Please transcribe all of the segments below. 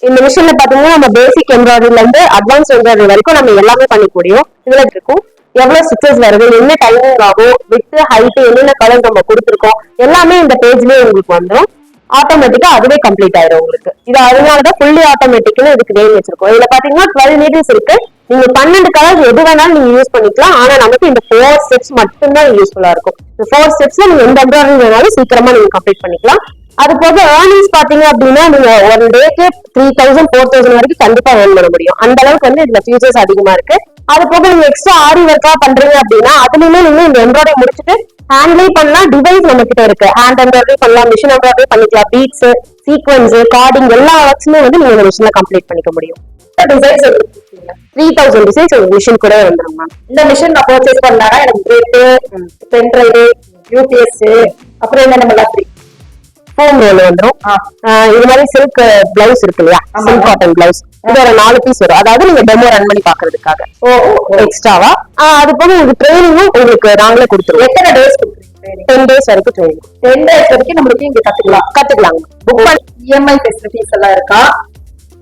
இந்த மிஷின்ல பாத்தீங்கன்னா நம்ம பேசிக் எம்ப்ராய்டரில இருந்து அட்வான்ஸ் எம்ப்ராய்டரி வரைக்கும் நம்ம எல்லாமே பண்ணிக்க முடியும். இதுல இருக்கும் எவ்வளவு ஸ்டிச்சஸ் வருது, என்ன டைமிங் ஆகும், வித் ஹைட், என்னென்ன கலர் நம்ம கொடுத்துருக்கோம் எல்லாமே இந்த பேஜ்லயே உங்களுக்கு வந்துடும். ஆட்டோமேட்டிக்கா அதுவே கம்ப்ளீட் ஆயிடும் உங்களுக்கு. இது அதனாலதான் ஃபுல்லி ஆட்டோமேட்டிக்னு இதுக்கு நேம் வச்சிருக்கோம். இதுல பாத்தீங்கன்னா 12 நீடில்ஸ் இருக்கு. நீங்க 12 கலர்ஸ் எது வேணாலும் நீங்க யூஸ் பண்ணிக்கலாம். ஆனா நமக்கு இந்த 4 ஸ்டெப்ஸ் மட்டும்தான் யூஸ்ஃபுல்லா இருக்கும். இந்த 4 ஸ்டெப்ஸ்ல நீங்க எந்த எம்ப்ராய்டரி வேணாலும் சீக்கிரமா நீங்க கம்ப்ளீட் பண்ணிக்கலாம். அது போக ஏர்னிங்ஸ் பாத்தீங்க அப்படின்னா நீங்க ஒரு டேக்கு 3000 4000 வரைக்கும் கண்டிப்பா ஏர்ன் பண்ண முடியும். அந்த அளவுக்கு வந்து இதுல ஃபியூச்சர்ஸ் அதிகமா இருக்கு. அது போக நீங்க எக்ஸ்ட்ரா ஆரி ஒர்க்கா பண்றீங்க அப்படின்னா அதுலயுமே நீங்க இந்த எம்ப்ராய்டரி முடிச்சுட்டு ஹேண்ட்லயே பண்ணலாம். டிவைஸ் நம்ம கிட்ட இருக்கு. ஹேண்ட் எம்ப்ராய்டரி பண்ணலாம், மிஷின் எம்ப்ராய்டரி பண்ணிக்கலாம். பீட்ஸ், சீக்வன்ஸ், கார்டிங் எல்லா ஒர்க்ஸுமே வந்து நீங்க இந்த மிஷின்ல கம்ப்ளீட் பண்ணிக்க முடியும். டிசைன்ஸ் 3000 டிசைன்ஸ் ஒரு மிஷின் கூட வந்துடும் மேம். இந்த மிஷின் நான் பர்ச்சேஸ் பண்ணானா எனக்கு கிரேட்டு, பென் டிரைவ், யூபிஎஸ், அப்புறம் என்ன நம்ம ஃப்ரீ ஃபோம் ரோல் வந்துடும். இது மாதிரி சில்க் பிளவுஸ் இருக்கு இல்லையா, சில்க் காட்டன் பிளவுஸ், இது ஒரு 4 பீஸ் வரும். அதாவது நீங்க டெமோ ரன் பண்ணி பாக்குறதுக்காக எக்ஸ்ட்ராவா. அது போக உங்களுக்கு ட்ரைனிங்கும் உங்களுக்கு நாங்களே கொடுத்துருவோம். எத்தனை டேஸ் 10 days வரைக்கும் ட்ரைனிங். 10 days வரைக்கும் நம்மளுக்கு இங்க கத்துக்கலாம். புக் பண்ணி இஎம்ஐ ஃபெசிலிட்டிஸ் எல்லாம் இருக்கா,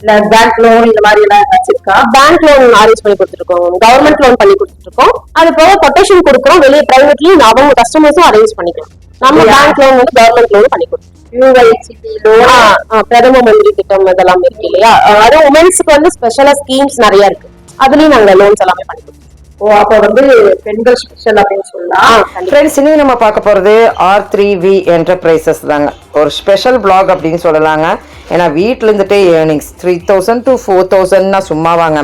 இல்ல பேங்க் லோன் இந்த மாதிரி எல்லாம் வச்சிருக்கா? பேங்க் லோன் அரேஞ்ச் பண்ணி கொடுத்துருக்கோம், கவர்மெண்ட் லோன் பண்ணி கொடுத்துருக்கோம். அது போக கொட்டேஷன் கொடுக்குறோம். வெளியே பிரைவேட்லி அவங்க கஸ்டமர்ஸும் அரேஞ்ச் பண்ணிக்கலாம். நம்ம பேங்க் லோன் வந்து கவர்மெண்ட் லோன் பண்ணி கொடுத்துருக்கோம். பிரதம மந்திரி திட்டம் இதெல்லாம் இருக்கு இல்லையா, அது உமன்ஸ்க்கு வந்து ஸ்பெஷலா ஸ்கீம்ஸ் நிறைய இருக்கு. அதுலயும் நாங்க லோன்ஸ் எல்லாமே பண்ணி கொடுத்துருக்கோம். அப்ப வந்து பெண்கள் ஸ்பெஷல் அப்படின்னு சொல்லலாம். ஃப்ரெண்ட்ஸ், இனி நம்ம பார்க்க போறது R3V என்டர்பிரைசஸ் தாங்க. ஒரு ஸ்பெஷல் பிளாக் அப்படின்னு சொல்லலாங்க. ஏன்னா வீட்டில் இருந்துட்டே ஏர்னிங்ஸ் 3000 to 4000 சும்மா வாங்க.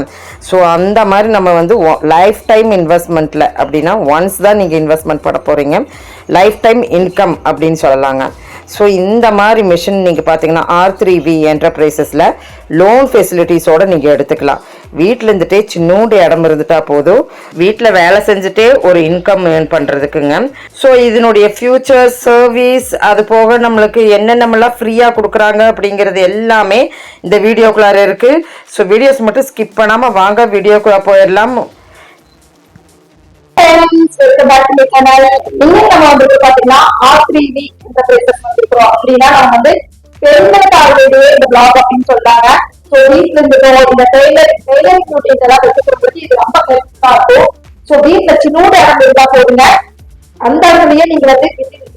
ஸோ அந்த மாதிரி நம்ம வந்து லைஃப் டைம் இன்வெஸ்ட்மெண்ட்டில் அப்படின்னா ஒன்ஸ் தான் நீங்கள் இன்வெஸ்ட்மெண்ட் பண்ண போகிறீங்க. லைஃப் டைம் இன்கம் அப்படின்னு சொல்லலாங்க. ஸோ இந்த மாதிரி மிஷின் நீங்கள் பார்த்தீங்கன்னா R3V என்டர்பிரைசஸில் லோன் ஃபெசிலிட்டிஸோடு நீங்கள் எடுத்துக்கலாம். வீட்டில் இருந்துகிட்டே சின்னோண்டு இடம் இருந்துட்டா போதும், வீட்டில் வேலை செஞ்சுட்டே ஒரு இன்கம் ஏர்ன் பண்ணுறதுக்குங்க. ஸோ இதனுடைய ஃபியூச்சர் சர்வீஸ் அது போக நம்மளுக்கு என்னென்னலாம் ஃப்ரீயாக கொடுக்குறாங்க அப்படிங்கிறது எல்லாமே இந்த வீடியோக்குள்ளார இருக்குது. ஸோ வீடியோஸ் மட்டும் ஸ்கிப் பண்ணாமல் வாங்க வீடியோக்குள்ளே போயிடலாம். நம்ம வந்து பாத்தீங்கன்னா R3V என்டர்பிரைசஸ் வந்திருக்கிறோம் அப்படின்னா நம்ம வந்து பெருமைக்காகவே இந்த பிளாக் அப்படின்னு சொல்றாங்க. சோ வீட்டுல இருந்துட்டோ இந்த டெய்லரிங் டியூட்டிஸ் எல்லாம் வச்சுக்கிறவங்களுக்கு இது ரொம்ப ஹெல்ப்ஃபுல்லா இருக்கும். சோ வீட்டுல சின்னோட இடம் இருந்தா போதுங்க, அந்த இடத்துலயே நீங்க வந்து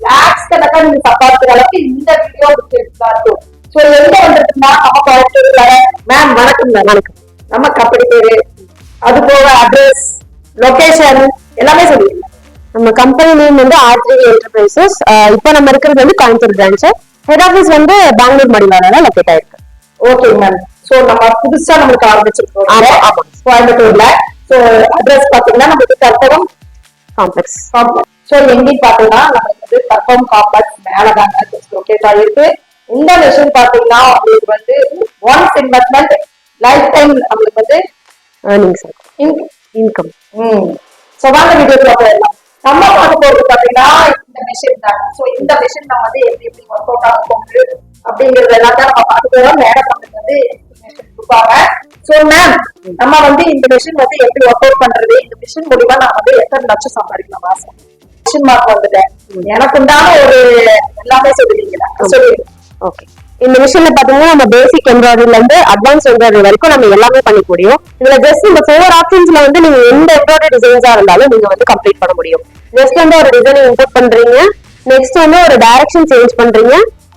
லாக்ஸ் கணக்கா நீங்க சம்பாதிக்கிற அளவுக்கு இந்த வீடியோ ஹெல்ப்ஃபுல்லா இருக்கும். சோ எங்க வந்துருக்குன்னா நம்ம கோயம்புத்தூர்ல. மேம் வணக்கம். வணக்கம். நம்ம கம்பெனி பேரு, அது போக அட்ரஸ், லொகேஷன் எல்லாமே சொல்லிருக்கேன். நம்ம கம்பெனி நேம் வந்து R3V என்டர்பிரைசஸ். இப்போ நம்ம இருக்கிறது வந்து கோயம்புத்தூர் பிரான்ச். ஹெட் ஆஃபீஸ் வந்து பெங்களூர் மடிவாளால லொகேட் ஆயிருக்கு. Okay ma'am. சோ நம்ம புதுசா நம்மளுக்கு ஆரம்பிச்சிருக்கோம் கோயம்புத்தூர்ல. சோ அட்ரஸ் பாத்தீங்கன்னா நமக்கு கற்பகம் காம்ப்ளெக்ஸ். சோ எங்கேயும் பாத்தீங்கன்னா நமக்கு வந்து கற்பகம் காம்ப்ளெக்ஸ் மேலதாங்க லொகேட் ஆயிருக்கு. இந்த விஷயம் பாத்தீங்கன்னா உங்களுக்கு வந்து ஒன்ஸ் இன்வெஸ்ட்மெண்ட் லைஃப் டைம் நம்மளுக்கு வந்து ஏர்னிங்ஸ் இன்கம். சோ வாங்க வீடியோக்குள்ள போயிடலாம். நம்ம பார்க்க போறது பாத்தீங்கன்னா இந்த மிஷின் தான். சோ இந்த மிஷின் நம்ம வந்து எப்படி ஒர்க் அவுட் ஆக போகுது அப்படிங்கறது எல்லாம் தான் நம்ம பார்க்க போறோம். மேடம் நமக்கு வந்து கொடுப்பாங்க. சோ மேம், நம்ம வந்து இந்த மிஷின் வந்து எப்படி ஒர்க் அவுட் பண்றது, இந்த மிஷின் மூலியமா நான் வந்து எத்தனை லட்சம் சம்பாதிக்கலாம் மாசம்? மிஷின் மார்க் வந்துட்டேன், எனக்கு உண்டான ஒரு எல்லாமே சொல்லுவீங்களா? சொல்லுவீங்க. ஓகே. இந்த மிஷின்ல பாத்தீங்கன்னா நம்ம பேசிக் எம்ப்ராய்டரில இருந்து அட்வான்ஸ் எம்ப்ராய்டரி வரைக்கும் நம்ம எல்லாமே பண்ணிக்க முடியும். இதுல ஜஸ்ட் இந்த 4 ஆப்ஷன்ஸ்ல வந்து நீங்க எந்த எம்ப்ராய்டரி டிசைன்ஸா இருந்தாலும் நீங்க வந்து கம்ப்ளீட் பண்ண முடியும். ஜஸ்ட் வந்து ஒரு டிசைன் இம்போர்ட் பண்றீங்க, நெக்ஸ்ட் வந்து ஒரு டைரக்ஷன் சேஞ்ச் பண்றீங்க,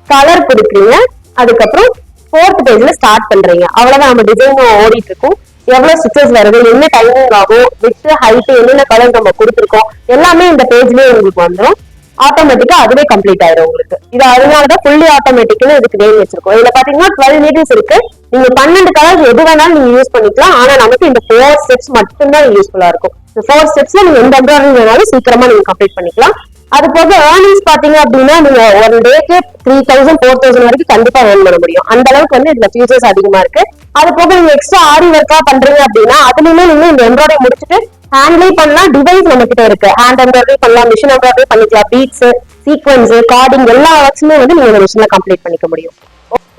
கலர் கொடுக்குறீங்க, அதுக்கப்புறம் 4th பேஜ்ல ஸ்டார்ட் பண்றீங்க. அவ்வளவுதான் நம்ம டிசைன் ஓடிட்டு இருக்கும். எவ்வளவு ஸ்டிச்சஸ் வருது, என்ன டைமிங் ஆகும், வித் ஹைட், என்னென்ன கலர் நம்ம கொடுத்துருக்கோம் எல்லாமே இந்த பேஜ்லயே உங்களுக்கு வந்துடும். ஆட்டோமேட்டிக்கா அதுவே கம்ப்ளீட் ஆயிடும் உங்களுக்கு. இது அதனாலதான் ஃபுல்லி ஆட்டோமேட்டிக்னு இதுக்கு நேம் வச்சிருக்கோம். இதுல பாத்தீங்கன்னா 12 நீடில்ஸ் இருக்கு. நீங்க 12 கலர்ஸ் எது வேணாலும் நீங்க யூஸ் பண்ணிக்கலாம். ஆனா நமக்கு இந்த 4 ஸ்டெப்ஸ் மட்டும்தான் யூஸ்ஃபுல்லா இருக்கும். இந்த 4 ஸ்டெப்ஸ்ல நீங்க எந்த எம்ப்ராய்டரி வேணாலும் சீக்கிரமா நீங்க கம்ப்ளீட் பண்ணிக்கலாம். அது போக ஏர்னிங்ஸ் பாத்தீங்க அப்படின்னா நீங்க ஒரு டேக்கு 3000 4000 வரைக்கும் கண்டிப்பா ஏர்ன் பண்ண முடியும். அந்த அளவுக்கு வந்து இதுல ஃபியூச்சர்ஸ் அதிகமா இருக்கு. அது போக நீங்க எக்ஸ்ட்ரா ஆரி ஒர்க்கா பண்றீங்க அப்படின்னா அதுலயுமே நீங்க இந்த எம்ப்ராய்டரி முடிச்சுட்டு ஹேண்ட்லயே பண்ணலாம். டிவைஸ் நம்ம கிட்ட இருக்கு. ஹேண்ட் எம்ப்ராய்டரி பண்ணலாம், மிஷின் எம்ப்ராய்டரி பண்ணிக்கலாம். பீட்ஸ், சீக்வன்ஸ், கார்டிங் எல்லா ஒர்க்ஸுமே வந்து நீங்க இந்த மிஷின்ல கம்ப்ளீட் பண்ணிக்க முடியும்.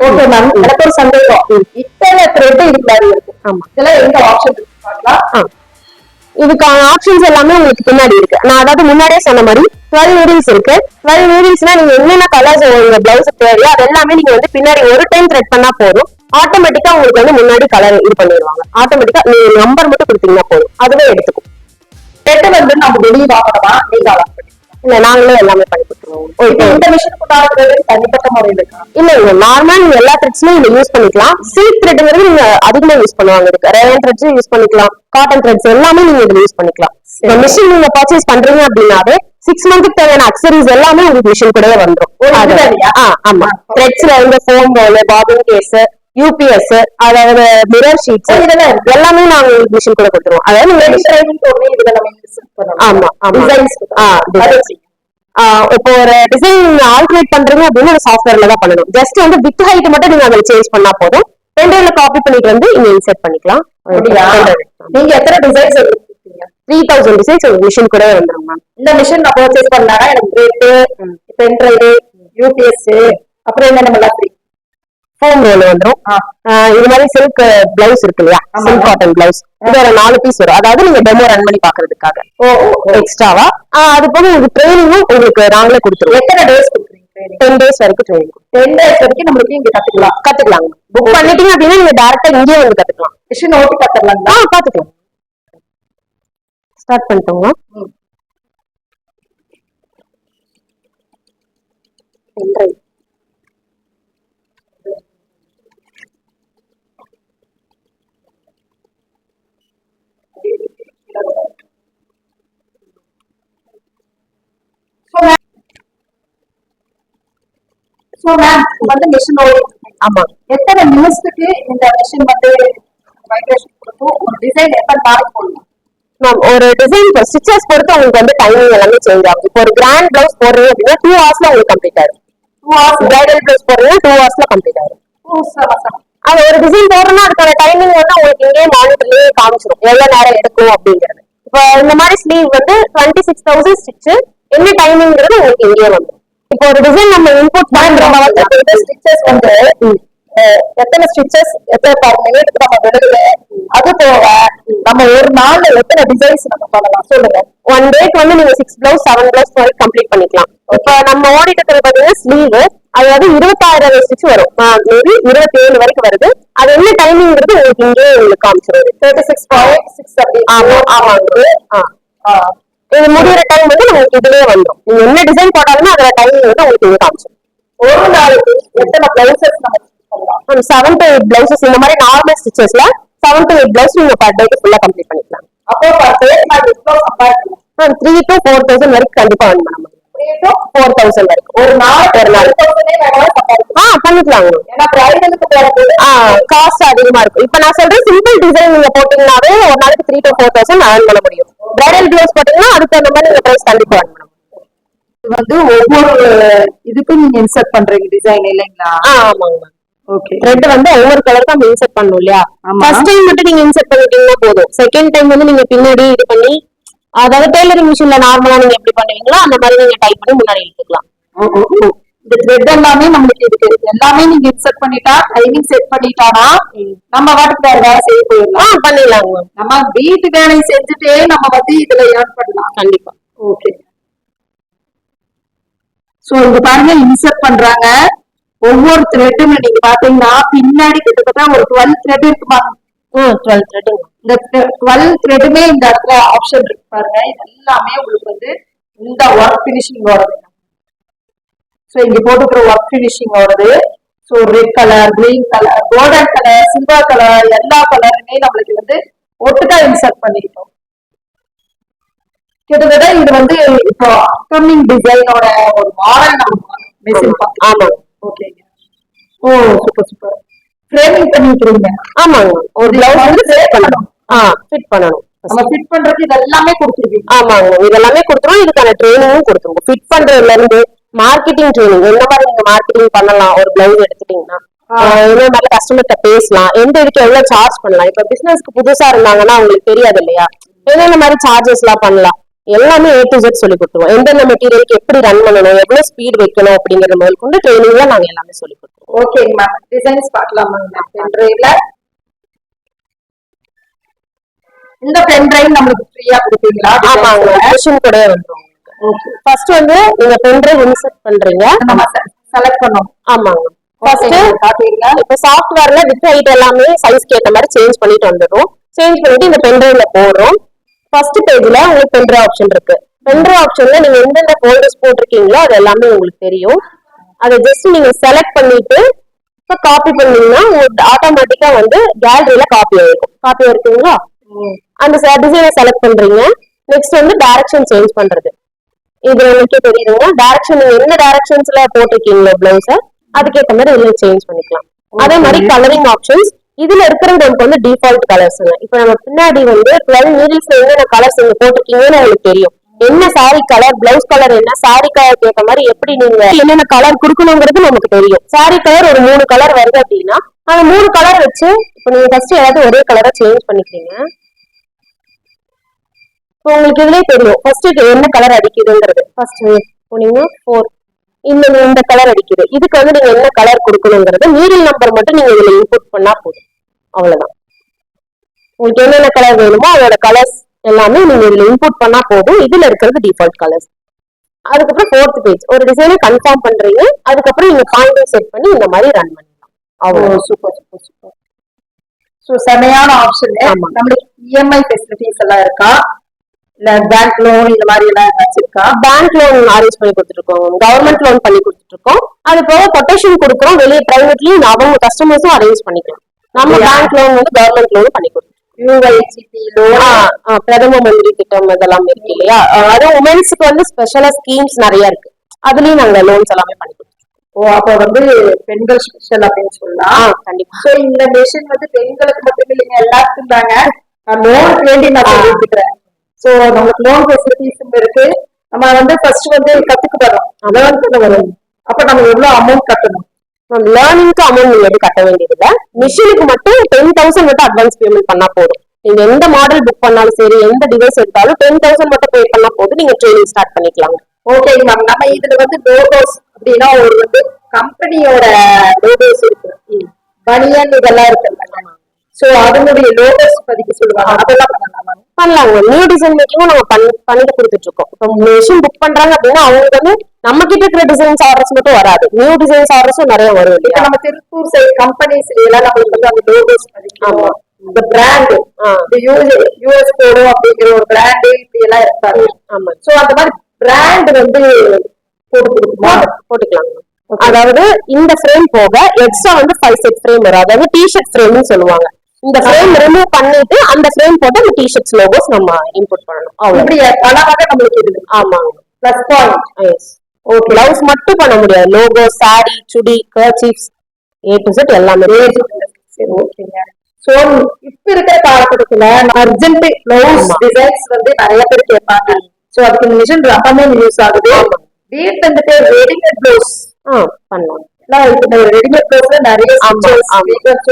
ஓகே மேம், எனக்கு ஒரு சந்தேகம். இத்தனை த்ரெட் இருக்கு. ஆமா, இதெல்லாம் எந்த ஆப்ஷன் இருக்கு பார்க்கலாம். இதுக்கான ஆப்ஷன்ஸ் எல்லாமே உங்களுக்கு பின்னாடி இருக்கு. நான் அதாவது முன்னாடியே சொன்ன மாதிரி 12 நீடில்ஸ் இருக்கு. 12 நீடில்ஸ்னா நீங்க என்னென்ன கலர்ஸ் உங்க பிளவுஸ் தேவையோ அது எல்லாமே நீங்க வந்து பின்னாடி ஒரு டைம் த்ரெட் பண்ணா போதும், ஆட்டோமேட்டிக்கா உங்களுக்கு வந்து முன்னாடி கலர் இது பண்ணிடுவாங்க. ஆட்டோமேட்டிக்கா நீங்க நம்பர் மட்டும் கொடுத்தீங்கன்னா போதும், அதுவே எடுத்துக்கும். த்ரெட் வந்து நம்ம வெளியே வாங்கணுமா நீங்க இல்ல நாங்களே எல்லாமே பண்ணி கொடுத்துருவோம். இந்த மிஷின் கொண்டாடுறது தனிப்பட்ட முறையில் இருக்கா? இல்ல இல்ல நார்மலா நீங்க எல்லா த்ரெட்ஸுமே நீங்க யூஸ் பண்ணிக்கலாம். சில்க் த்ரெட்ங்கிறது நீங்க அதிகமா யூஸ் பண்ணுவாங்க. இதுக்கு ரேயன் த்ரெட்ஸ் யூஸ் பண்ணிக்கலாம், காட்டன் த்ரெட்ஸ் எல்லாமே நீங்க இதுல யூஸ் பண்ணிக்கலாம். இந்த மிஷின் நீங்க பர்ச்சேஸ் பண்றீங்க அப்படின்னாவே 6 மந்த்க்கு தேவையான அக்சசரிஸ் எல்லாமே உங்களுக்கு மிஷின் கூடவே வந்துடும். ஆமா, த்ரெட்ஸ்ல இருந்து ஃபோம் பால், பாபின் கேஸ், யூபிஎஸ், அதாவது மிரர் ஷீட்ஸ் எல்லாமே நாங்க உங்களுக்கு மிஷின் கூட கொடுத்துருவோம். அதாவது ஆமா இப்போ ஒரு டிசைன் ஆல்டர்னேட் பண்றீங்க அப்படின்னு ஒரு சாஃப்ட்வேர்ல தான் பண்ணணும். ஜஸ்ட் வந்து வித் ஹைட் மட்டும் நீங்க அதை சேஞ்ச் பண்ணா போதும். பென்ட்ரைவ்ல காப்பி பண்ணிட்டு வந்து இங்க இன்சர்ட் பண்ணிக்கலாம். நீங்க எத்தனை டிசைன்ஸ் 3000 டிசைன்ஸ் ஒரு மிஷின் கூட வந்துடும் மேம். இந்த மிஷின் நான் பர்ச்சேஸ் பண்ணாங்க எனக்கு கிரேட், பென்ட்ரைவ், யூபிஎஸ், அப்புறம் என்ன ஃபோம் ரோல் வந்துடும். இது மாதிரி சில்க் பிளவுஸ் இருக்கு இல்லையா, சில்க் காட்டன் பிளவுஸ், இது ஒரு 4 பீஸ் வரும். அதாவது நீங்க டெமோ ரன் பண்ணி பாக்குறதுக்காக எக்ஸ்ட்ராவா. அது போக உங்களுக்கு ட்ரைனிங்கும் உங்களுக்கு நாங்களே கொடுத்துருவோம். எத்தனை டேஸ் கொடுக்குறீங்க? 10 days வரைக்கும் ட்ரைனிங். 10 days வரைக்கும் நம்மளுக்கு இங்க கத்துக்கலாம். புக் பண்ணிட்டீங்க அப்படின்னா நீங்க டைரக்டா இங்கேயே வந்து கத்துக்கலாம். மிஷின் ஓட்டி கத்துக்கலாங்களா? பாத்துக்கலாம். ஸ்டார்ட் பண்ணிட்டோங்க. வந்து மிஷின் ஆமா, எத்தனை நிமிஷத்துக்கு இந்த மிஷின் வந்து வைப்ரேஷன் கொடுக்கும்? ஒரு டிசைன் எத்தனை நாளைக்கு போடணும்? ஒரு டிசைன் ஸ்டிச்சஸ் பொறுத்து உங்களுக்கு வந்து டைமிங் எல்லாமே சேஞ்ச் ஆகும். இப்போ ஒரு கிராண்ட் பிளவுஸ் போடுறீங்க அப்படின்னா 2 ஹவர்ஸ்ல உங்களுக்கு கம்ப்ளீட் ஆயிடும். 2 hours பிரைடல் பிளவுஸ் போடுறீங்கன்னா 2 ஹவர்ஸ்ல கம்ப்ளீட் ஆயிடும். அது ஒரு டிசைன் போடுறோம்னா அதுக்கான டைமிங் வந்து உங்களுக்கு இங்கே மானிட்டர்லயே காமிச்சிடும் எவ்வளவு நேரம் எடுக்கும் அப்படிங்கிறது. இப்போ இந்த மாதிரி ஸ்லீவ் வந்து 26,000 ஸ்டிச், என்ன டைமிங்கிறது உங்களுக்கு இங்கே வந்துடும். இப்போ ஒரு டிசைன் நம்ம இன்புட் பண்றோம் வந்து ஸ்டிச்சஸ் வந்து எத்தனை ஸ்டிச்சஸ் எத்தனை மினிட் நம்ம விடுது, அது போக நம்ம ஒரு நாள்ல எத்தனை டிசைன்ஸ் நம்ம பண்ணலாம் சொல்லுங்க. 1 டேக்கு வந்து நீங்க 6 பிளவுஸ் 7 பிளவுஸ் வரைக்கும் கம்ப்ளீட் பண்ணிக்கலாம். இப்ப நம்ம ஓடிட்டு இருக்கிறது பாத்தீங்கன்னா ஸ்லீவ், அதாவது 26,000 ஸ்டிச் வரும். மேபி 27 வரைக்கும் வருது. அது என்ன டைமிங்கிறது உங்களுக்கு இங்கே உங்களுக்கு காமிச்சிருது. 36.6 அப்படி. ஆமாங்க. இது முடிகிற டைம் வந்து நமக்கு இதுலயே வந்துடும். நீங்க என்ன டிசைன் போட்டாலுமே அதோட டைமிங் வந்து உங்களுக்கு இங்க காமிச்சிடும். ஒரு நாளைக்கு எத்தனை பிளவுசஸ் நம்ம 7 to 8 பிளவுசஸ் இந்த மாதிரி நார்மல் ஸ்டிச்சஸ்ல 7 to 8 பிளவுஸ் நீங்க பர் டேக்கு ஃபுல்லா கம்ப்ளீட் பண்ணிக்கலாம். அப்போ பர் டே நான் எவ்வளவு சம்பாதிக்கலாம்? 3 to 4,000 வரைக்கும் கண்டிப்பா earn பண்ண முடியும். 3 to 4,000 வரைக்கும் ஒரு நாள் பண்ணிக்கலாம். ஏன்னா பிரைடலுக்கு போறது காஸ்ட் அதிகமா இருக்கும். இப்ப நான் சொல்றேன் சிம்பிள் டிசைன் நீங்க போட்டீங்கன்னாவே ஒரு நாளைக்கு 3 to 4,000 earn பண்ண முடியும். பிரைடல் பிளவுஸ் போட்டீங்கன்னா அதுக்கு அந்த மாதிரி நீங்க பிரைஸ் கண்டிப்பா earn பண்ண முடியும். வந்து ஒவ்வொரு இதுக்கும் நீங்க இன்சர்ட் பண்றீங்க டிசைன் இல்லைங்களா? ஆமாங்க. ஓகே. த்ரெட் வந்து ஒவ்வொரு கலருக்கு நம்ம இன்சர்ட் பண்ணணும் இல்லையா? ஃபர்ஸ்ட் டைம் மட்டும் நீங்க இன்சர்ட் பண்ணிட்டீங்கன்னா போதும். செகண்ட் டைம் வந்து நீங்க பின்னாடி இது பண்ணி, அதாவது டெய்லரிங் மிஷின்ல நார்மலா நீங்க எப்படி பண்ணுவீங்களோ அந்த மாதிரி நீங்க டைப் பண்ணி முன்னாடி இழுத்துக்கலாம். இந்த த்ரெட் எல்லாமே நம்மளுக்கு இருக்கு. எல்லாமே நீங்க இன்சர்ட் பண்ணிட்டா டைமிங் செட் பண்ணிட்டானா நம்ம வாட்டுக்கு வேற வேலை செய்ய போயிடலாம். பண்ணிடலாம். நம்ம வீட்டு வேலையை செஞ்சுட்டே நம்ம வந்து இதுல ஏர்ன் பண்ணலாம். கண்டிப்பா. ஓகே. சோ இங்க பாருங்க இன்சர்ட் பண்றாங்க. ஒவ்வொரு த்ரெட்டும் நீங்க பாத்தீங்கன்னா பின்னாடி கிட்டத்தட்ட ஒரு 12 த்ரெட் இருக்குமா? 12 த்ரெட். இந்த 12 த்ரெட்டுமே இந்த இடத்துல ஆப்ஷன் இருக்கு பாருங்க. இது எல்லாமே உங்களுக்கு வந்து இந்த ஒர்க் பினிஷிங் வருது. சோ இங்க போட்டுக்கிற ஒர்க் பினிஷிங் வருது. So red colour, green colour, golden colour, silver colour, எல்லா கலருமே நம்மளுக்கு வந்து ஒட்டுக்கா இன்சர்ட் பண்ணிட்டோம். கிட்டத்தட்ட இது வந்து இப்போ அப்கமிங் டிசைனோட ஒரு மாடல் நம்ம மெஷின் ஆமா. ஓகேங்க. ஓ சூப்பர் சூப்பர். ஃப்ரேமிங் பண்ணிக்கிறீங்க? ஆமாங்க. ஒரு பிளவுஸ் வந்து ஃபிட் பண்ணணும். ஃபிட் பண்ணணும். நம்ம ஃபிட் பண்றதுக்கு இது எல்லாமே கொடுத்துருக்கீங்க? ஆமாங்க. இது எல்லாமே கொடுத்துருவோம். இதுக்கான ட்ரைனிங்கும் கொடுத்துருவோம். ஃபிட் பண்றதுல இருந்து மார்க்கெட்டிங் ட்ரைனிங், எந்த மாதிரி நீங்க மார்க்கெட்டிங் பண்ணலாம் ஒரு பிளவுஸ் எடுத்துட்டீங்கன்னா, என்ன மாதிரி கஸ்டமர்கிட்ட பேசலாம், எந்த இதுக்கு எவ்வளவு சார்ஜ் பண்ணலாம். இப்ப பிசினஸ்க்கு புதுசா இருந்தாங்கன்னா அவங்களுக்கு தெரியாது இல்லையா, என்னென்ன மாதிரி சார்ஜஸ் எல்லாம் பண்ணலாம், எல்லாமே A to Z சொல்லி கொடுத்துருவோம். எந்தெந்த மெட்டீரியலுக்கு எப்படி ரன் பண்ணணும், எவ்வளவு ஸ்பீட் வைக்கணும் அப்படிங்கிற முதல் கொண்டு ட்ரைனிங்ல நாங்க எல்லாமே சொல்லி கொடுத்துருவோம். ஓகேங்க மேம். டிசைன்ஸ் பார்க்கலாமா? பென்ட்ரைவ்ல இந்த பென்ட்ரைவ் நம்மளுக்கு ஃப்ரீயா கொடுப்பீங்களா? ஆமாங்க. மிஷின் கூட வந்துரும். ஓகே. ஃபர்ஸ்ட் வந்து நீங்க பென்ட்ரைவ் இன்சர்ட் பண்றீங்க, நம்ம செலக்ட் பண்ணோம். ஆமாங்க. ஃபர்ஸ்ட் பாத்தீங்கன்னா இப்ப சாஃப்ட்வேர்ல வித் ஹைட் எல்லாமே சைஸ்க்கு ஏத்த மாதிரி சேஞ்ச் பண்ணிட்டு வந்துடும். சேஞ்ச் பண்ணிட்டு இந்த பென்ட்ரைவ்ல போடுறோம். ஃபர்ஸ்ட் பேஜ்ல உங்களுக்கு பென்ட்ரைவ் ஆப்ஷன் இருக்கு. பென்ட்ரைவ் ஆப்ஷன்ல நீங்க எந்தெந்த ஃபோல்டர்ஸ் போட்டிருக்கீங்களோ அது எல்லாமே உங்களுக்கு தெரியும். அதை ஜஸ்ட் நீங்க செலக்ட் பண்ணிட்டு இப்ப காப்பி பண்ணீங்கன்னா உங்களுக்கு ஆட்டோமேட்டிக்கா வந்து கேலரியில காப்பி ஆயிருக்கும். காப்பி இருக்குங்களா? அந்த டிசைனை செலக்ட் பண்றீங்க. நெக்ஸ்ட் வந்து டைரக்ஷன் சேஞ்ச் பண்றது. இது உங்களுக்கே தெரியுதுங்க. டைரக்ஷன் நீங்க என்ன டைரக்ஷன்ஸ்ல போட்டிருக்கீங்களோ பிளவுஸ அதுக்கேற்ற மாதிரி இதுல சேஞ்ச் பண்ணிக்கலாம். அதே மாதிரி கலரிங் ஆப்ஷன்ஸ் இதுல இருக்கிறது நமக்கு வந்து டிஃபால்ட் கலர்ஸ்ங்க. இப்ப நம்ம பின்னாடி வந்து 12 நீடில்ஸ்ல என்னென்ன கலர்ஸ் நீங்க போட்டிருக்கீங்கன்னு உங்களுக்கு தெரியும். என்ன சாரி கலர், பிளவுஸ் கலர் என்ன, சாரி கலருக்கு ஏற்ற மாதிரி எப்படி நீங்க என்னென்ன கலர் கொடுக்கணுங்கிறது நமக்கு தெரியும். சாரி கலர் ஒரு 3 கலர் வருது அப்படின்னா அந்த 3 கலர் வச்சு இப்ப நீங்க ஃபர்ஸ்ட் ஏதாவது ஒரே கலரை சேஞ்ச் பண்ணிக்கிறீங்க. இப்போ உங்களுக்கு இதுலயே தெரியும் ஃபர்ஸ்ட் என்ன கலர் அடிக்குதுங்கிறது. ஃபர்ஸ்ட் போனீங்க 4 இந்த கலர் அடிக்குது. இதுக்கு வந்து நீங்க என்ன கலர் கொடுக்கணுங்கிறது நீடில் நம்பர் மட்டும் நீங்க இதுல இன்புட் பண்ணா போதும். அவ்வளவுதான். உங்களுக்கு என்னென்ன கலர் வேணுமோ அதோட கலர்ஸ் எல்லாமே நீங்க இதுல இன்புட் பண்ணா போதும். இதுல இருக்கிறது டிஃபால்ட் கலர்ஸ். அதுக்கப்புறம் 4th பேஜ் ஒரு டிசைனை கன்ஃபார்ம் பண்றீங்க. அதுக்கப்புறம் நீங்க பாயிண்டிங் செட் பண்ணி இந்த மாதிரி ரன் பண்ணிடலாம். அவ்வளவு. Super super super. சோ செமையான ஆப்ஷன். நம்மளுக்கு இஎம்ஐ ஃபெசிலிட்டிஸ் எல்லாம் இருக்கா, இல்ல பேங்க் லோன் இந்த மாதிரி எல்லாம் வச்சிருக்கா? பேங்க் லோன் அரேஞ்ச் பண்ணி கொடுத்துட்டு இருக்கோம். கவர்மெண்ட் லோன் பண்ணி கொடுத்துட்டு இருக்கோம். அது போக கொட்டேஷன் கொடுக்குறோம். வெளியே பிரைவேட்லயும் அவங்க கஸ்டமர்ஸும் அரேஞ்ச் பண்ணிக்கலாம். நம்ம பேங்க் லோன் வந்து கவர்மெண்ட் லோன் பண்ணி கொடுத்துருக்கோம். யூஐசிபி லோன், பிரதம மந்திரி திட்டம் இதெல்லாம் இருக்கு இல்லையா? அதுவும் உமன்ஸுக்கு வந்து ஸ்பெஷலா ஸ்கீம்ஸ் நிறைய இருக்கு. அதுலயும் நாங்க லோன்ஸ் எல்லாமே பண்ணி கொடுத்துருக்கோம். ஓ, அப்ப வந்து பெண்கள் ஸ்பெஷல் அப்படின்னு சொல்லலாம். கண்டிப்பா. சோ இந்த மெஷின் வந்து பெண்களுக்கு மட்டும் இல்லைங்க, எல்லாருக்கும் தாங்க. லோனுக்கு வேண்டி நான் சொல்லிருக்கிறேன். சோ நமக்கு லோன் ஃபெசிலிட்டிஸும் இருக்கு. நம்ம வந்து ஃபர்ஸ்ட் வந்து கத்துக்கு வரோம், லேர்ன் பண்ண வரும். அப்ப நம்ம எவ்வளவு அமௌண்ட் கட்டணும்? லேர்னிங்க்கு அமௌண்ட் நீங்க எதுவும் கட்ட வேண்டியது இல்ல. மிஷினுக்கு மட்டும் 10,000 மட்டும் அட்வான்ஸ் பேமெண்ட் பண்ணா போதும். நீங்க எந்த மாடல் புக் பண்ணாலும் சரி, எந்த டிவைஸ் எடுத்தாலும் 10,000 மட்டும் பே பண்ணா போதும். நீங்க ட்ரைனிங் ஸ்டார்ட் பண்ணிக்கலாம். Okay ma'am. நம்ம இதுல வந்து லோகோஸ் அப்படின்னா ஒரு வந்து கம்பெனியோட லோகோஸ் இருக்கு, பனியன் இதெல்லாம் இருக்குல்ல, சோ அதனுடைய லோகோஸ் பதிக்க சொல்லுவாங்க. அதெல்லாம் பண்ணலாங்க. நியூ டிசைன் மேக்கிங்கும் நம்ம பண்ணிட்டு கொடுத்துட்டு இருக்கோம். இப்போ மிஷின் புக் பண்றாங்க அப்படின்னா அவங்களுக்கு வந்து நம்ம கிட்ட இருக்கிற டிசைன்ஸ் ஆர்டர்ஸ் மட்டும் வராது, நியூ டிசைன்ஸ் ஆர்டர்ஸும் நிறைய வரும் இல்லையா? நம்ம திருப்பூர் சைடு கம்பெனிஸ் எல்லாம் நம்மளுக்கு வந்து அந்த லோகோஸ் பதிக்கணும். இந்த பிராண்ட் யூஎஸ் கோடும் அப்படிங்கிற ஒரு பிராண்ட் இப்படி எல்லாம் இருக்காங்க. ஆமா. சோ அந்த மாதிரி பிராண்ட் வந்து போட்டுக்கலாம். அதாவது இந்த ஃப்ரேம் போக எக்ஸ்ட்ரா வந்து 5 செட் ஃப்ரேம் வரும். அதாவது டிஷர்ட் ஃப்ரேம்னு சொல்லுவாங்க. இந்த ஃப்ரேம் ரிமூவ் பண்ணிட்டு அந்த ஃப்ரேம் போட்டு அந்த டிஷர்ட்ஸ் லோகோஸ் நம்ம இன்புட் பண்ணணும். அப்படி அழகாக நம்மளுக்கு இது. ஆமாங்க. Plus point. Yes. Okay. Blouse மட்டும் பண்ண முடியாது. Logo, sari, chudi, kerchiefs A to Z எல்லாமே. சரி, ஓகேங்க. சோ இப்ப இருக்கிற காலகட்டத்துல அர்ஜென்ட் பிளவுஸ் டிசைன்ஸ் வந்து நிறைய பேர் கேட்பாங்க. சோ அதுக்கு இந்த மிஷின் ரொம்பவே யூஸ் ஆகுது. வீட்ல இருந்துட்டு ரெடிமேட் பிளவுஸ் பண்ணலாம். ரெடிமேட் பிளவுஸ்ல நிறைய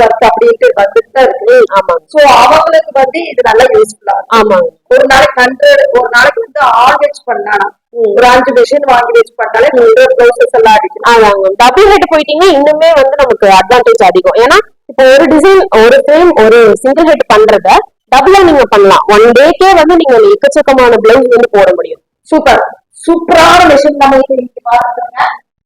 ஒர்க் அப்படின்ட்டு வந்துட்டு தான் இருக்கு. ஆமா. சோ அவங்களுக்கு வந்து இது நல்லா யூஸ்ஃபுல்லா. ஆமா. ஒரு நாளைக்கு 100, ஒரு நாளைக்கு வந்து ஆல் வெச் பண்ணலாம். ஒரு 5 மிஷின் வாங்கி வெச் பண்ணாலே 100 பிளவுசஸ் எல்லாம் அடிக்கும். டபுள் ஹெட் போயிட்டீங்கன்னா இன்னுமே வந்து நமக்கு அட்வான்டேஜ் அதிகம். ஏன்னா இப்போ ஒரு டிசைன், ஒரு ஃப்ரேம், ஒரு சிங்கிள் ஹெட் பண்றத டபுளா நீங்க பண்ணலாம். 1 டேக்கே வந்து நீங்க எக்கச்சக்கமான பிளவுஸ் வந்து போட முடியும். சூப்பரான மிஷின் நம்ம இன்னைக்கு பாத்துக்கோங்க.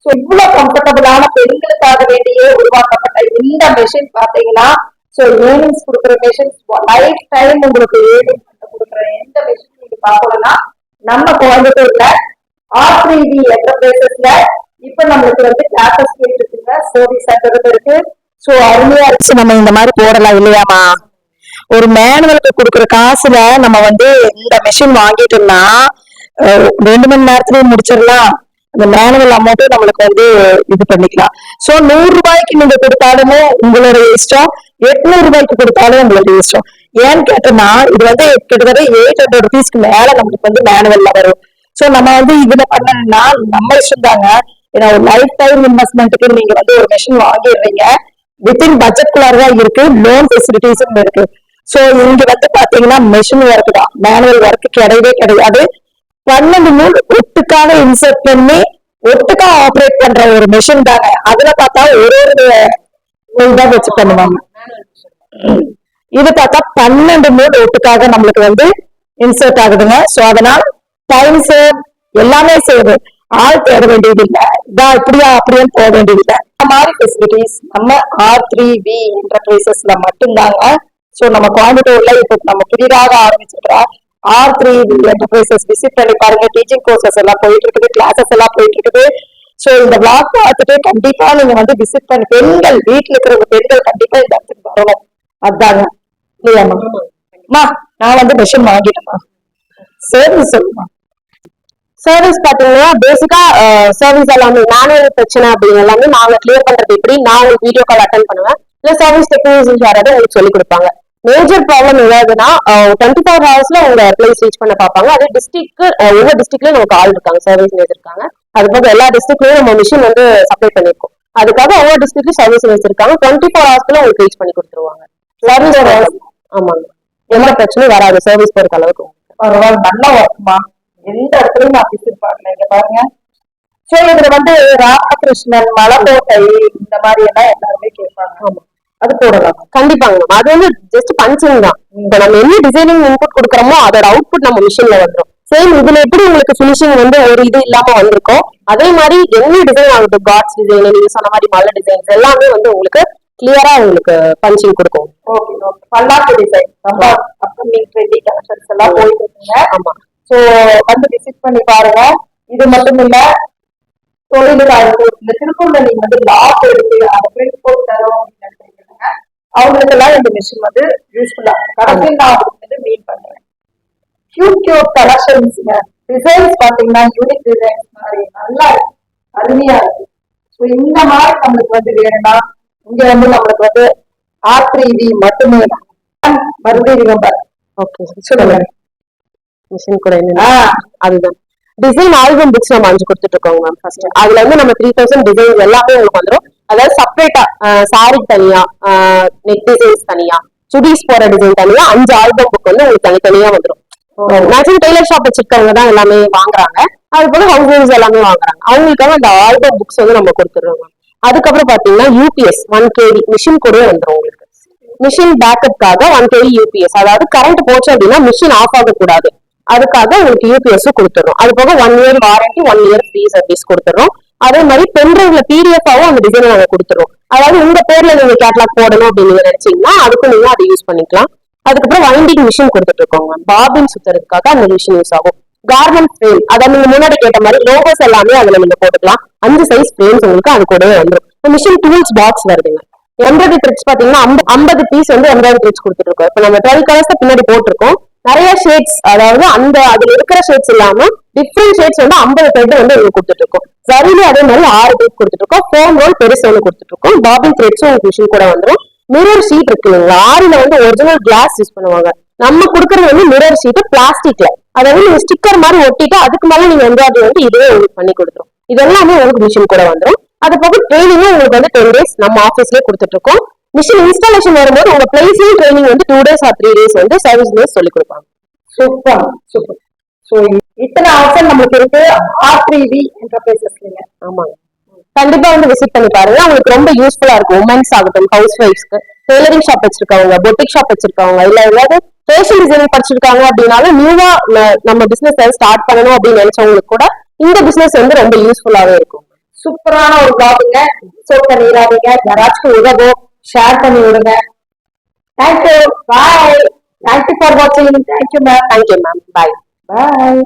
சோ இவ்வளவு கம்ஃபர்டபுளான பெண்களுக்காக வேண்டியே உருவாக்கப்பட்ட இந்த மிஷின் பாத்தீங்கன்னா, சோ ஏர்னிங்ஸ் கொடுக்குற மிஷின், லைஃப் டைம் உங்களுக்கு ஏர்னிங் கொடுக்குற எந்த மிஷின் நீங்க பாக்கணும்னா நம்ம கோயம்புத்தூர்ல R3V என்டர்பிரைசஸ்ல இப்ப நம்மளுக்கு வந்து கிளாஸஸ் இருக்குங்க, சர்வீஸ் சென்டர் இருக்கு. சோ அருமையா இருக்கு. நம்ம இந்த மாதிரி போடலாம் இல்லையாமா? ஒரு மேனுவலுக்கு கொடுக்குற காசுல நம்ம வந்து இந்த மிஷின் வாங்கிட்டோம்னா 2 மணி நேரத்திலேயே முடிச்சிடலாம். அந்த மேனுவல் அமௌண்ட் நம்மளுக்கு வந்து இது பண்ணிக்கலாம். சோ 100 ரூபாய்க்கு நீங்க கொடுத்தாலுமே உங்களுடைய இஷ்டம், 800 ரூபாய்க்கு கொடுத்தாலும் உங்களுடைய இஷ்டம். ஏன்னு கேட்டோம்னா இது வந்து கிட்டத்தட்ட 800 ருபீஸ்க்கு மேல நம்மளுக்கு வந்து மேனுவல்ல வரும். சோ நம்ம வந்து இதுல பண்ணணும்னா நம்ம இஷ்டம் தாங்க. ஏன்னா ஒரு லைஃப் டைம் இன்வெஸ்ட்மெண்ட்டுக்கு நீங்க வந்து ஒரு மிஷின் வாங்கிடுறீங்க. வித்தின் பட்ஜெட் குள்ளாரதான் இருக்கு, லோன் ஃபெசிலிட்டிஸும் இருக்கு. சோ இங்க வந்து பாத்தீங்கன்னா மிஷின் ஒர்க் தான், மேனுவல் ஒர்க் கிடையவே கிடையாது. 12 நூல் ஒட்டுக்காக இன்சர்ட் பண்ணி ஒட்டுக்கா ஆப்ரேட் பண்ற ஒரு மிஷின் தாங்க. அதுல பார்த்தா ஒரு தான் வச்சு பண்ணுவாங்க. இது பார்த்தா 12 நூல் ஒட்டுக்காக நம்மளுக்கு வந்து இன்சர்ட் ஆகுதுங்க. சோ அதனால டைம் சேவ், எல்லாமே சேவ். ஆள் தேட வேண்டியது இல்ல, இதான் இப்படியா அப்படியே போக வேண்டியது இல்ல. இந்த மாதிரி ஃபெசிலிட்டிஸ் நம்ம R3V என்டர்பிரைசஸ்ல மட்டும்தாங்க. சோ நம்ம கோயம்புத்தூர்ல இப்ப நம்ம புதிதாக ஆரம்பிச்சிருக்கிற R3V என்டர்பிரைசஸ் விசிட் பண்ணி பாருங்க. டீச்சிங் கோர்சஸ் எல்லாம் போயிட்டு இருக்குது, கிளாஸஸ் எல்லாம் போயிட்டு இருக்குது. சோ இந்த பிளாக் பார்த்துட்டு கண்டிப்பா நீங்க வந்து விசிட் பண்ணி பெண்கள் வீட்டுல இருக்கிறவங்க பெண்கள் கண்டிப்பா இந்த இடத்துக்கு வரணும். அதாங்க இல்லையாம்மா? நான் வந்து மிஷின் வாங்கிட்டேம்மா. சர்வீஸ் சொல்லுமா? சர்வீஸ் பாத்தீங்கன்னா பேசிக்கா சர்வீஸ் எல்லாமே மேனுவல் பிரச்சனை அப்படின்னு எல்லாமே நாங்க கிளியர் பண்றது எப்படி, நான் உங்களுக்கு வீடியோ கால் அட்டன் பண்ணுவேன், இல்ல சர்வீஸ் டெக்னீஷியன்ஸ் யாராவது உங்களுக்கு சொல்லி கொடுப்பாங்க. மேஜர் ப்ராப்ளம் ஏதாவதுன்னா 24 ஹவர்ஸ்ல உங்க பிளேஸ் ரீச் பண்ண பார்ப்பாங்க. அதே டிஸ்ட்ரிக்ட் ஒவ்வொரு டிஸ்ட்ரிக்ட்லயும் நமக்கு ஆள் இருக்காங்க, சர்வீஸ் இருக்காங்க. அது போக எல்லா டிஸ்ட்ரிக்ட்லயும் நம்ம மிஷின் வந்து சப்ளை பண்ணிருக்கோம். அதுக்காக ஒவ்வொரு டிஸ்ட்ரிக்ட்லயும் சர்வீஸ் இருக்காங்க. 24 ஹவர்ஸ்ல உங்களுக்கு ரீச் பண்ணி கொடுத்துருவாங்க. சர்வீஸ் ஆமாங்க, எந்த பிரச்சனையும் வராது சர்வீஸ் பொறுத்த அளவுக்கு. பரவாயில்ல, நல்லா ஒர்க்குமா. எந்த இடத்துலயும் நான் விசிட் பண்ணல. இங்க பாருங்க. சோ இதுல வந்து ராமகிருஷ்ணன், மலக்கோட்டை இந்த மாதிரி எல்லாம் எல்லாருமே கேட்பாங்க. ஆமா, அது போடலாம் கண்டிப்பாங்க மேம். அது வந்து ஜஸ்ட் பஞ்சிங் தான். இப்ப நம்ம என்ன டிசைனிங் இன்புட் கொடுக்குறோமோ அதோட அவுட்புட் நம்ம மிஷின்ல வந்துடும். சேம் இதுல எப்படி உங்களுக்கு பினிஷிங் வந்து ஒரு இது இல்லாம வந்திருக்கோம், அதே மாதிரி என்ன டிசைன் ஆகட்டும், காட்ஸ் டிசைன், நீங்க சொன்ன மாதிரி மலை டிசைன்ஸ் எல்லாமே வந்து உங்களுக்கு கிளியரா உங்களுக்கு பஞ்சிங் கொடுக்கும். Okay okay. பல்லாக்கு டிசைன் நம்ம அப்கமிங் ட்ரெண்டிங் கலெக்ஷன்ஸ் எல்லாம் போயிட்டு இருக்குங்க. ஆமா, சோ வந்து விசிட் பண்ணி பாருங்க. இது மட்டும் இல்ல, தொழிலுக்கு இந்த திருப்பூர்ல நீங்க வந்து லாக் எடுத்து அதை பிரிண்ட் போட்டு தரோம் அப்படின்னு நினைக்கிறீங்க, அவங்களுக்கு எல்லாம் இந்த மிஷின் வந்து யூஸ்ஃபுல்லா கடைசியில் நான் அவங்களுக்கு வந்து மீட் பண்றேன். கியூட் கலெக்ஷன்ஸ்ங்க. டிசைன்ஸ் பாத்தீங்கன்னா யூனிக் டிசைன்ஸ் மாதிரி நல்லா இருக்கு, அருமையா இருக்கு. ஸோ இந்த மாதிரி நம்மளுக்கு வந்து வேணும்னா இங்க வந்து நம்மளுக்கு வந்து R3V மட்டுமே மறுபடியும் நம்பர். ஓகே சொல்லுங்க. மிஷின் கூட என்னன்னா அதுதான் டிசைன் ஆல்பம் புக்ஸ் நம்ம 5 கொடுத்துட்டு இருக்கோங்க மேம். ஃபர்ஸ்ட் அதுல வந்து நம்ம 3000 டிசைன்ஸ் எல்லாமே உங்களுக்கு வந்துடும். அதாவது செப்பரேட்டா சாரி தனியா, நெக் டிசைன்ஸ் தனியா, சுடிஸ் போற டிசைன் தனியா 5 ஆல்பம் புக் வந்து உங்களுக்கு தனித்தனியா வந்துடும். மேக்ஸிமம் டெய்லர் ஷாப் வச்சிருக்கவங்க தான் எல்லாமே வாங்குறாங்க. அது போல ஹவுஸ் ஹோல்ஸ் எல்லாமே வாங்குறாங்க. அவங்களுக்காக அந்த ஆல்பம் புக்ஸ் வந்து நம்ம கொடுத்துடுறோம். அதுக்கப்புறம் பாத்தீங்கன்னா UPS 1 kV மிஷின் கூட வந்துடும் உங்களுக்கு. மிஷின் பேக்கப்காக 1 kV UPS, அதாவது கரண்ட் போச்சு அப்படின்னா மிஷின் ஆஃப் ஆகக்கூடாது, அதுக்காக உங்களுக்கு UPS கொடுத்துறோம். அது போக 1 year warranty, 1 year free service கொடுத்துறோம். அதே மாதிரி பென்ட்ரைவ்ல PDF ஆவும் அந்த டிசைனை நாங்க கொடுத்துறோம். அதாவது உங்க பேர்ல நீங்க கேட்லாக் போடணும் அப்படின்னு நீங்க நினைச்சீங்கன்னா அதுக்கு நீங்க அதை யூஸ் பண்ணிக்கலாம். அதுக்கப்புறம் வைண்டிங் மிஷின் கொடுத்துட்டு இருக்கோங்க. பாபின் சுத்துறதுக்காக அந்த மிஷின் யூஸ் ஆகும். கார்மெண்ட் ஃப்ரேம், அதாவது நீங்க முன்னாடி கேட்ட மாதிரி லோகோஸ் எல்லாமே அதுல நீங்க போட்டுக்கலாம். 5 சைஸ் ஃப்ரேம்ஸ் உங்களுக்கு அது கூடவே வந்துடும். மிஷின் டூல்ஸ் பாக்ஸ் வருதுங்க. எம்ப்ராய்டரி த்ரெட்ஸ் பாத்தீங்கன்னா 50 பீஸ் வந்து எம்ப்ராய்டரி த்ரெட்ஸ் கொடுத்துட்டு இருக்கோம். இப்ப நம்ம 12 கலர்ஸ் பின்னாடி போட்டிருக்கோம். நிறைய ஷேட்ஸ், அதாவது அந்த அதுல இருக்கிற ஷேட்ஸ் இல்லாம டிஃப்ரெண்ட் ஷேட்ஸ் வந்து 50 த்ரெட் வந்து உங்களுக்கு கொடுத்துட்டு இருக்கோம். சரியில அதே மாதிரி 6 த்ரெட் கொடுத்துட்டு இருக்கோம். ஃபோம் ரோல் பெருசு ஒன்று கொடுத்துட்டு இருக்கோம். பாபின் த்ரெட்ஸும் உங்களுக்கு மிஷின் கூட வந்துடும். மிரர் ஷீட் இருக்கு இல்லைங்களா, ஆரில வந்து ஒரிஜினல் கிளாஸ் யூஸ் பண்ணுவாங்க. நம்ம கொடுக்கறது வந்து மிரர் ஷீட் பிளாஸ்டிக்ல, அதை வந்து நீங்க ஸ்டிக்கர் மாதிரி ஒட்டிட்டு அதுக்கு மேல நீங்க எம்ப்ராய்டரி வந்து இதுவே உங்களுக்கு பண்ணி கொடுத்துரும். இது எல்லாமே உங்களுக்கு மிஷின் கூட வந்துடும். அது போக ட்ரைனிங்கும் உங்களுக்கு வந்து 10 days நம்ம ஆஃபீஸ்லயே கொடுத்துட்டு இருக்கோம். மிஷின் இன்ஸ்டாலேஷன் வரும்போது உங்க பிளேஸ்லயும் ட்ரைனிங் வந்து 2 days or 3 days வந்து சர்வீஸ் டேஸ் சொல்லி கொடுப்பாங்க. Super super. சோ இத்தனை ஆப்ஷன் நம்மளுக்கு இருக்கு R3V என்டர்பிரைசஸ்ல. ஆமாங்க, கண்டிப்பா வந்து விசிட் பண்ணி பாருங்க. உங்களுக்கு ரொம்ப யூஸ்ஃபுல்லா இருக்கும். உமன்ஸ் ஆகட்டும், ஹவுஸ் ஒய்ஃப்ஸ்க்கு, டெய்லரிங் ஷாப் வச்சிருக்கவங்க, பொட்டிக் ஷாப் வச்சிருக்கவங்க, இல்ல ஏதாவது ஃபேஷன் டிசைனிங் படிச்சிருக்காங்க அப்படின்னாலும் நியூவா நம்ம பிசினஸ் ஸ்டார்ட் பண்ணணும் அப்படின்னு நினைச்சவங்களுக்கு கூட இந்த பிசினஸ் வந்து ரொம்ப யூஸ்ஃபுல்லாவே இருக்கும். சூப்பரான ஒரு பிளாகுங்க. மிஸ் பண்ணிடாதீங்க. யாராச்சும் உதவும் ஷேர் பண்ணி விடுங்க. Thank you, bye. தேங்க்யூ ஃபார் வாட்சிங். Thank you ma'am. Thank you ma'am. Bye. பாய்.